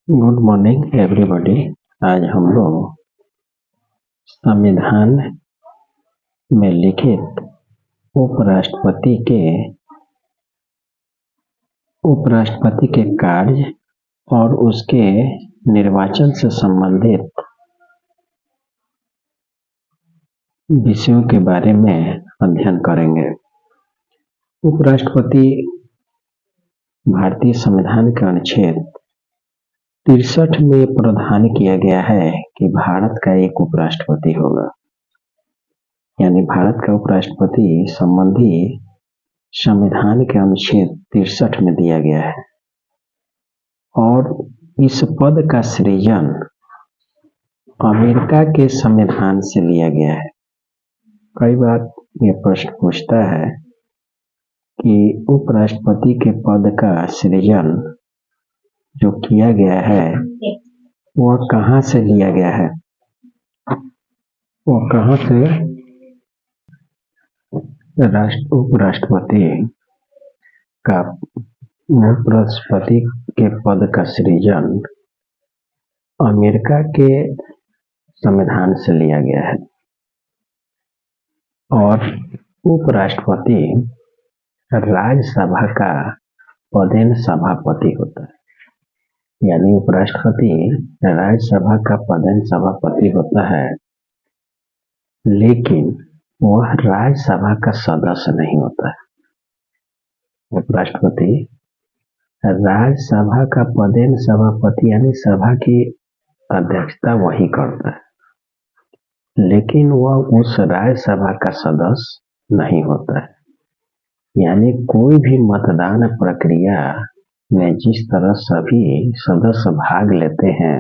Good morning everybody. आज हम लोग संविधान में लिखित उपराष्ट्रपति के कार्य और उसके निर्वाचन से संबंधित विषयों के बारे में अध्ययन करेंगे। उपराष्ट्रपति भारतीय संविधान के अनुच्छेद 63 में प्रावधान किया गया है कि भारत का एक उपराष्ट्रपति होगा, यानी भारत का उपराष्ट्रपति संबंधी संविधान के अनुच्छेद 63 में दिया गया है और इस पद का सृजन अमेरिका के संविधान से लिया गया है। कई बार यह प्रश्न पूछता है कि उपराष्ट्रपति के पद का सृजन जो किया गया है वह कहाँ से लिया गया है, वह कहाँ से उपराष्ट्रपति के पद का सृजन अमेरिका के संविधान से लिया गया है और उपराष्ट्रपति राज्यसभा का पदेन सभापति होता है, यानी उपराष्ट्रपति राज्यसभा का पदेन सभापति होता है, लेकिन वह राज्यसभा का सदस्य नहीं होता है। उपराष्ट्रपति राज्यसभा का पदेन सभापति यानी सभा की अध्यक्षता वही करता है, लेकिन वह उस राज्यसभा का सदस्य नहीं होता है। यानी कोई भी मतदान प्रक्रिया में जिस तरह सभी सदस्य भाग लेते हैं,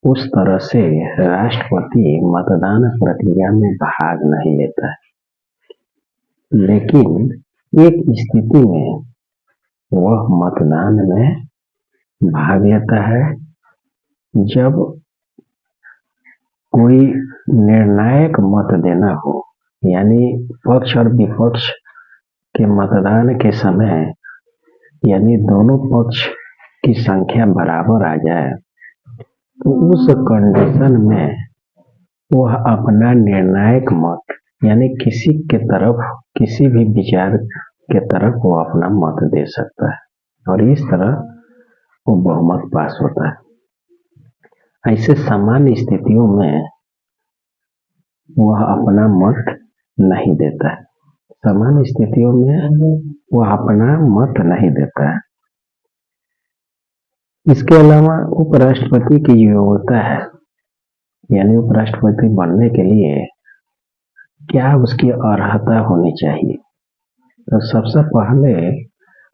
उस तरह से राष्ट्रपति मतदान प्रक्रिया में भाग नहीं लेता है, लेकिन एक स्थिति में वह मतदान में भाग लेता है जब कोई निर्णायक मत देना हो, यानी पक्ष और विपक्ष के मतदान के समय यानी दोनों पक्ष की संख्या बराबर आ जाए, तो उस कंडीशन में वह अपना निर्णायक मत यानी किसी भी विचार के तरफ वो अपना मत दे सकता है और इस तरह वो बहुमत पास होता है। ऐसे सामान्य स्थितियों में वह अपना मत नहीं देता है, सामान्य स्थितियों में वह अपना मत नहीं देता है। इसके अलावा उपराष्ट्रपति की योग्यता है, यानी उपराष्ट्रपति बनने के लिए क्या उसकी अर्हता होनी चाहिए। तो सबसे पहले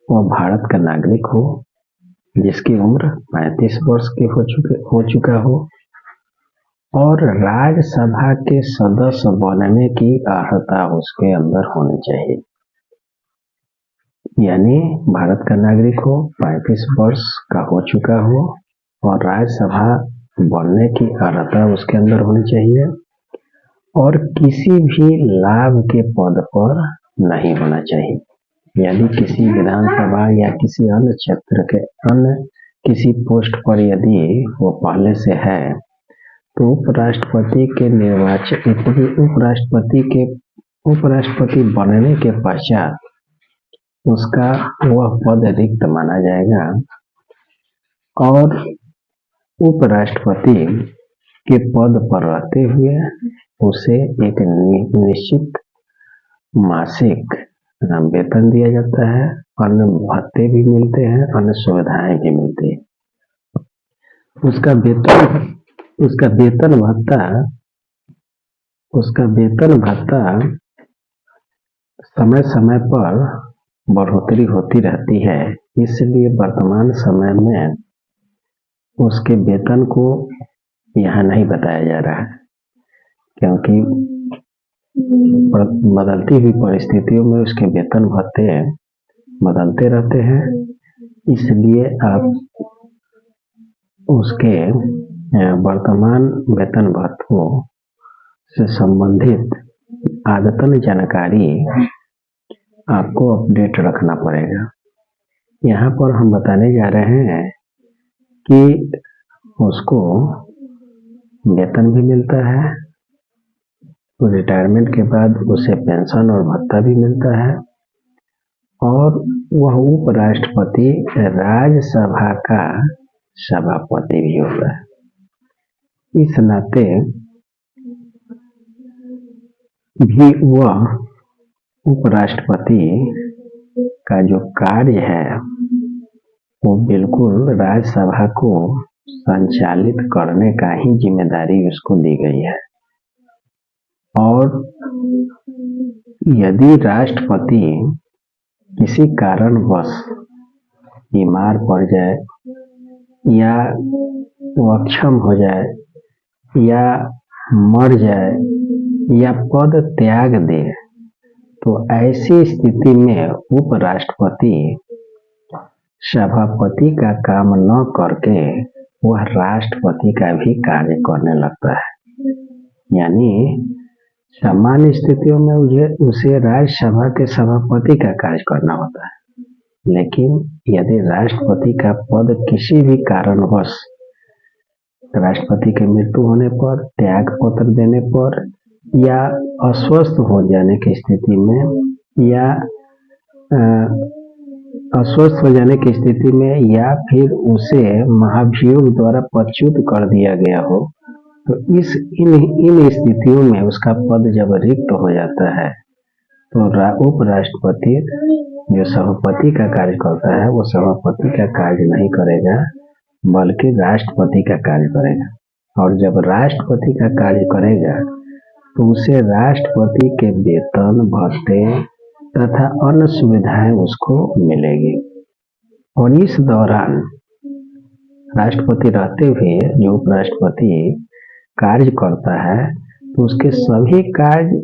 वह भारत का नागरिक हो, जिसकी उम्र 35 वर्ष की हो चुका हो और राज्यसभा के सदस्य बनने की अर्हता उसके अंदर होनी चाहिए। यानी भारत का नागरिक हो, 35 वर्ष का हो चुका हो और राज्यसभा बनने की अर्हता उसके अंदर होनी चाहिए और किसी भी लाभ के पद पर नहीं होना चाहिए, यानी किसी विधानसभा या किसी अन्य क्षेत्र के अन्य किसी पोस्ट पर यदि वो पहले से है तो उपराष्ट्रपति बनने के पश्चात उसका वह पद रिक्त माना जाएगा और उपराष्ट्रपति के पद पर रहते हुए उसे एक निश्चित मासिक वेतन दिया जाता है, अन्य भत्ते भी मिलते हैं, अन्य सुविधाएं भी मिलती है। उसका वेतन भत्ता समय समय पर बढ़ोतरी होती रहती है, इसलिए वर्तमान समय में उसके वेतन को यहाँ नहीं बताया जा रहा है, क्योंकि बदलती हुई परिस्थितियों में उसके वेतन भत्ते बदलते रहते हैं। इसलिए आप उसके वर्तमान वेतन भत्तों से संबंधित अद्यतन जानकारी आपको अपडेट रखना पड़ेगा। यहाँ पर हम बताने जा रहे हैं कि उसको वेतन भी मिलता है, रिटायरमेंट के बाद उसे पेंशन और भत्ता भी मिलता है, और वह उपराष्ट्रपति राज्यसभा का सभापति भी होता है। इस नाते भी वह उपराष्ट्रपति का जो कार्य है वो बिल्कुल राज्यसभा को संचालित करने का ही जिम्मेदारी उसको दी गई है। और यदि राष्ट्रपति किसी कारणवश बीमार पड़ जाए या वो अक्षम हो जाए या मर जाए या पद त्याग दे, तो ऐसी स्थिति में उपराष्ट्रपति सभापति का काम न करके वह राष्ट्रपति का भी कार्य करने लगता है। यानी सामान्य स्थितियों में उसे राज्यसभा के सभापति का कार्य करना होता है, लेकिन यदि राष्ट्रपति का पद किसी भी कारणवश राष्ट्रपति की मृत्यु होने पर, त्याग पत्र देने पर या अस्वस्थ हो जाने की स्थिति में या अस्वस्थ हो जाने की स्थिति में या फिर उसे महाभियोग द्वारा पदच्युत कर दिया गया हो, तो इन स्थितियों में उसका पद जब रिक्त हो जाता है तो उपराष्ट्रपति जो सभापति का कार्य करता है वो सभापति का कार्य नहीं करेगा बल्कि राष्ट्रपति का कार्य करेगा। और जब राष्ट्रपति का कार्य करेगा तो उसे राष्ट्रपति के वेतन, भत्ते तथा अन्य सुविधाएं उसको मिलेगी। और इस दौरान राष्ट्रपति रहते हुए जो उपराष्ट्रपति कार्य करता है तो उसके सभी कार्य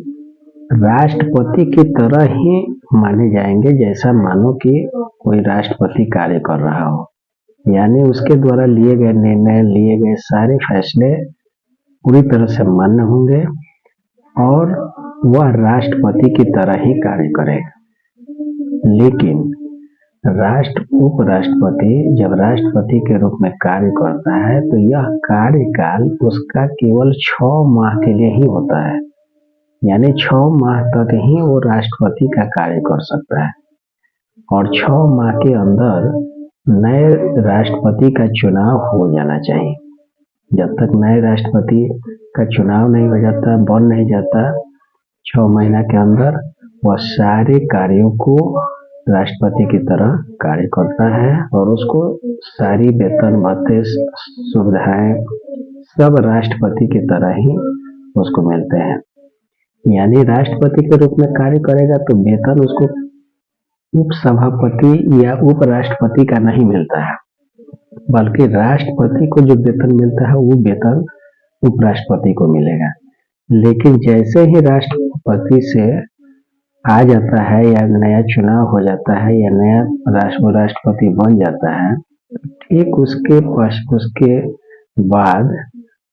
राष्ट्रपति की तरह ही माने जाएंगे, जैसा मानो कि कोई राष्ट्रपति कार्य कर रहा हो। यानी उसके द्वारा लिए गए निर्णय, लिए गए सारे फैसले पूरी तरह से मान्य होंगे और वह राष्ट्रपति की तरह ही कार्य करेगा। लेकिन उपराष्ट्रपति जब राष्ट्रपति के रूप में कार्य करता है तो यह कार्यकाल उसका केवल 6 माह के लिए ही होता है। यानी 6 माह तक ही वो राष्ट्रपति का कार्य कर सकता है और 6 माह के अंदर नए राष्ट्रपति का चुनाव हो जाना चाहिए। जब तक नए राष्ट्रपति का चुनाव नहीं हो जाता, बन नहीं जाता, 6 महीना के अंदर वह सारे कार्यों को राष्ट्रपति की तरह कार्य करता है और उसको सारी वेतन, भत्ते, सुविधाएं सब राष्ट्रपति की तरह ही उसको मिलते हैं। यानी राष्ट्रपति के रूप में कार्य करेगा तो वेतन उसको उपसभापति या उपराष्ट्रपति का नहीं मिलता है, बल्कि राष्ट्रपति को जो वेतन मिलता है वो वेतन उपराष्ट्रपति को मिलेगा। लेकिन जैसे ही राष्ट्रपति से आ जाता है या नया चुनाव हो जाता है या नया राष्ट्रपति बन जाता है, ठीक उसके बाद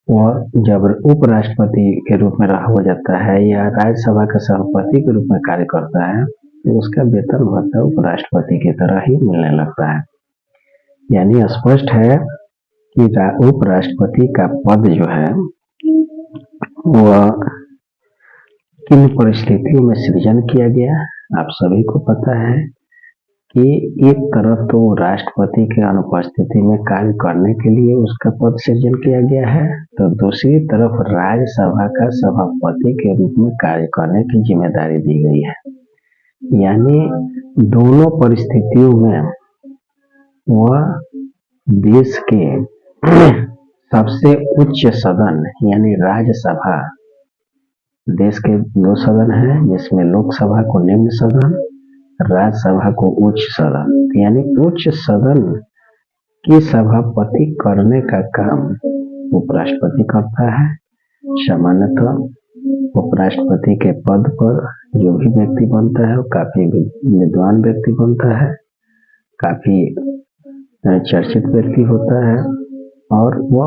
और जब उपराष्ट्रपति के रूप में हो जाता है या राज्यसभा के सभापति के रूप में कार्य करता है तो उसका वेतन भत्ता उपराष्ट्रपति की तरह ही मिलने लगता है। यानी स्पष्ट है कि उपराष्ट्रपति का पद जो है वह किन परिस्थितियों में सृजन किया गया, आप सभी को पता है कि एक तरफ तो राष्ट्रपति के अनुपस्थिति में कार्य करने के लिए उसका पद सृजन किया गया है, तो दूसरी तरफ राज्यसभा का सभापति के रूप में कार्य करने की जिम्मेदारी दी गई है। यानी दोनों परिस्थितियों में वह देश के सबसे उच्च सदन यानी राज्यसभा, देश के 2 सदन हैं जिसमें लोकसभा को निम्न सदन, राज्यसभा को उच्च सदन, यानी उच्च सदन की सभापति करने का काम उपराष्ट्रपति करता है। सामान्यतः उपराष्ट्रपति के पद पर जो भी व्यक्ति बनता है वो काफी विद्वान व्यक्ति बनता है, काफी चर्चित व्यक्ति होता है और वह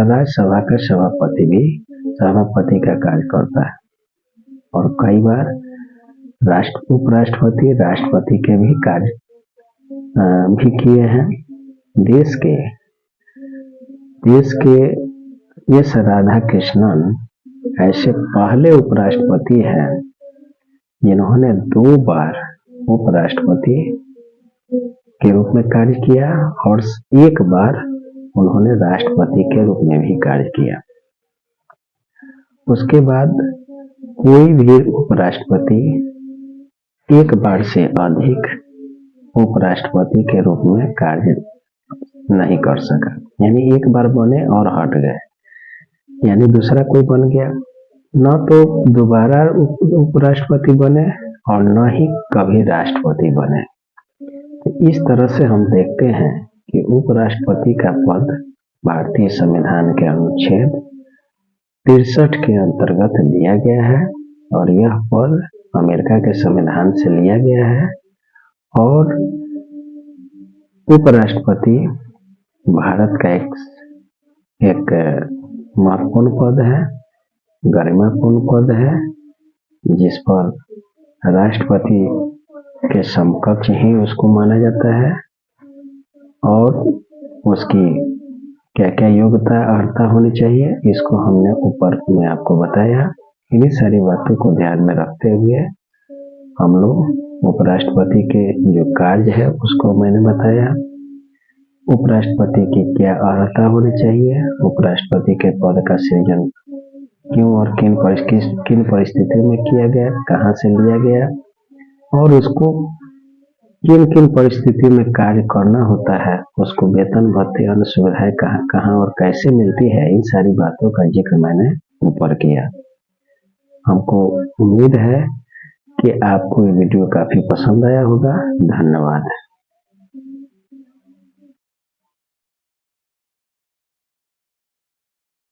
राज्यसभा का सभापति का कार्य करता है। और कई बार उपराष्ट्रपति राष्ट्रपति के भी कार्य भी किए हैं। देश के देश के एस राधा कृष्णन ऐसे पहले उपराष्ट्रपति हैं जिन्होंने 2 बार उपराष्ट्रपति के रूप में कार्य किया और 1 बार उन्होंने राष्ट्रपति के रूप में भी कार्य किया। उसके बाद कोई भी उपराष्ट्रपति 1 बार से अधिक उपराष्ट्रपति के रूप में कार्य नहीं कर सका, यानी 1 बार बने और हट गए, यानी दूसरा कोई बन गया, न तो दोबारा उपराष्ट्रपति बने और न ही कभी राष्ट्रपति बने। तो इस तरह से हम देखते हैं कि उपराष्ट्रपति का पद भारतीय संविधान के अनुच्छेद 63 के अंतर्गत दिया गया है और यह पद अमेरिका के संविधान से लिया गया है। और उपराष्ट्रपति भारत का एक महत्वपूर्ण पद है, गरिमापूर्ण पद है, जिस पर राष्ट्रपति के समकक्ष ही उसको माना जाता है और उसकी क्या क्या योग्यता अर्हता होनी चाहिए, इसको हमने ऊपर में आपको बताया। इन्हीं सारी बातों को ध्यान में रखते हुए हम लोग उपराष्ट्रपति के जो कार्य है उसको मैंने बताया, उपराष्ट्रपति की क्या अर्हता होनी चाहिए, उपराष्ट्रपति के पद का सृजन क्यों और किन परिस्थितियों में किया गया, कहाँ से लिया गया और उसको किन किन परिस्थितियों में कार्य करना होता है, उसको वेतन भत्ते अन्य सुविधाएं कहाँ और कैसे मिलती है, इन सारी बातों का जिक्र मैंने ऊपर किया। हमको उम्मीद है कि आपको ये वीडियो काफी पसंद आया होगा। धन्यवाद।